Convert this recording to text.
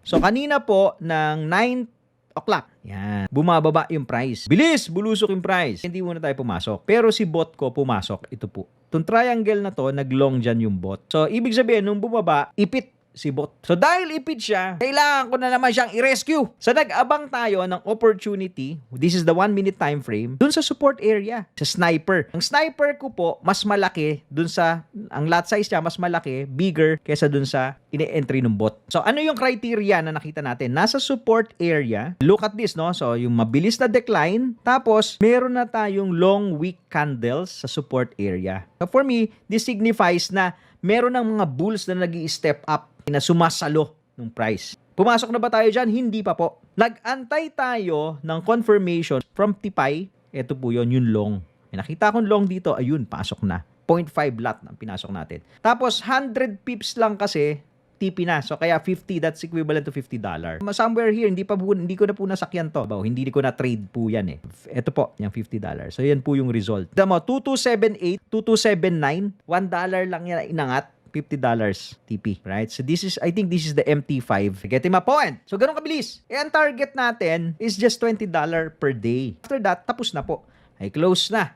So, kanina po ng 9 o'clock, yan, bumababa yung price. Bilis, bulusok yung price. Hindi muna tayo pumasok. Pero si bot ko pumasok. Ito po. Itong triangle na to, nag-long dyan yung bot. So, ibig sabihin, nung bumaba, ipit si bot. So, dahil ipit siya, kailangan ko na naman siyang i-rescue. So, nag-abang tayo ng opportunity. This is the 1 minute time frame. Dun sa support area, sa sniper. Ang sniper ko po, mas malaki dun sa, ang lot size niya, mas malaki, bigger, kesa dun sa ini-entry ng bot. So, ano yung criteria na nakita natin? Nasa support area, look at this, no? So, yung mabilis na decline, tapos, meron na tayong long wick candles sa support area. So, for me, this signifies na meron ng mga bulls na nag-i-step up na sumasalo ng price. Pumasok na ba tayo dyan? Hindi pa po. Nag-antay tayo ng confirmation from Tipay. Ito po yun, yung long. May nakita akong long dito, ayun, pasok na. 0.5 lot ang pinasok natin. Tapos, 100 pips lang kasi, TP na. So, kaya 50, that's equivalent to $50. Somewhere here, hindi ko na po nasakyan to. Hindi ko na trade po yan eh. Ito po, yung $50. So, yan po yung result. Tama, 2278, 2279, $1 lang yan inangat. $50 TP, right? So I think this is the MT5. Getting my point? So ganun kabilis. Ang target natin is just $20 per day. After that, tapos na po. Ay close na.